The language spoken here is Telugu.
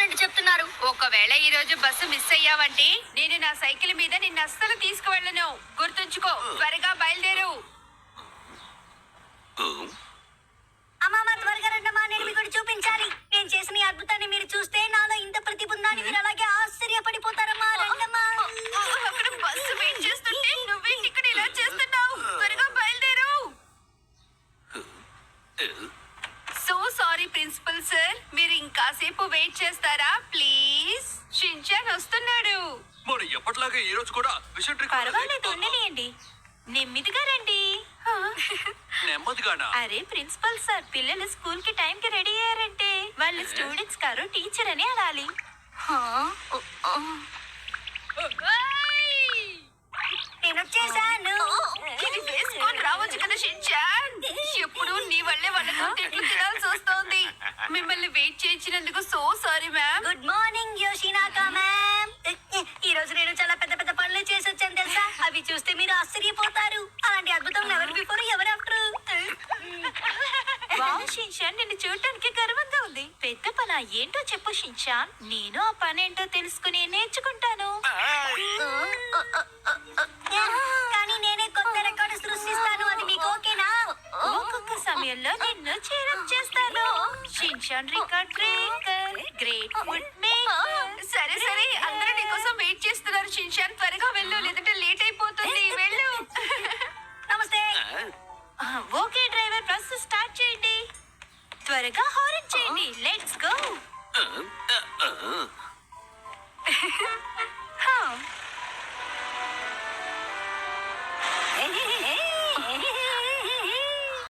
చేస్తున్నట్టు చెప్తున్నారు? ఒకవేళ ఈ రోజు బస్సు మిస్ అయ్యావంటే నేను నా సైకిల్ మీద నిన్ను అస్సలు తీసుకువెళ్ళను. గుర్తుంచుకో. త్వరగా బయలుదేరు. అమ్మమ్మ త్వరగా రండమ్మా, నేను మీకు చూపించాలి. నేను చేసిన ఈ అద్భుతాన్ని మీరు చూస్తే నాలో ఇంత ప్రతిభ ఉందని మీరు అలాగే ఆశ్చర్యపడిపోతారమ్మా. రండమ్మా. అక్కడ బస్సు వెయిట్ చేస్తుంటే నువ్వేంటి ఇక్కడ ఇలా చేస్తున్నావు? త్వరగా బయలుదేరు. సో సారీ ప్రిన్సిపల్ సార్, మీరు ఇంకాసేపు వెయిట్ చేస్తారా ప్లీజ్? షిన్చాన్ వస్తున్నాడు. మరి ఎప్పటిలాగా ఈ రోజు కూడా విషయం ట్రిక్ పర్వాలేదు, ఉండనియండి. నెమ్మదిగా రండి. నెమ్మదిగానా? అరే ప్రిన్సిపల్ సార్, పిల్లలు స్కూల్ కి టైం కి రెడీ అయ్యారంటే వాళ్ళు స్టూడెంట్స్ కారు టీచర్ అని అనాలి. నేను వచ్చేసాను. ఇది వేసుకొని రావచ్చు కదా షిన్చాన్. ఎప్పుడు నీ వల్లే వాళ్ళతో తిట్లు తినాల్సి వస్తోంది. మిమ్మల్ని వెయిట్ చేయించినందుకు so sorry ma'am. Good morning Yoshinaka ma'am. ఈ రోజు నేను చాలా పెద్ద పెద్ద పనులు చేసి వచ్చాను తెలుసా. అవి చూస్తే మీరు ఆశ్చర్యపోతారు. అలాంటి అద్భుతం ఎవరు బిఫోర్ ఎవరు ఆఫ్టర్. వావ్ షిన్చాన్, నిన్ను చూడటానికి గర్వంగా ఉంది. పెద్ద పని ఏంటో చెప్పు షిన్చాన్, నేను ఆ పని ఏంటో తెలుసుకుని నేర్చుకుంటాను. కానీ నేనే కొత్త రికార్డు సృష్టిస్తాను. అది మీకు ఓకేనా? ఒక్కొక్క సమయంలో నిన్ను చేరప్ చేస్తాను. Shin-chan record breaker, great food maker. సరే సరే, అందరూ నీకోసం వెయిట్ చేస్తున్నారు షిన్చాన్. త్వరగా వెళ్ళు, లేదంటే లేట్ అయిపోతుంది. వెళ్ళు. నమస్తే. ఓకే డ్రైవర్, బస్సు స్టార్ట్ చేయండి. త్వరగా హారన్ చేయండి. లెట్స్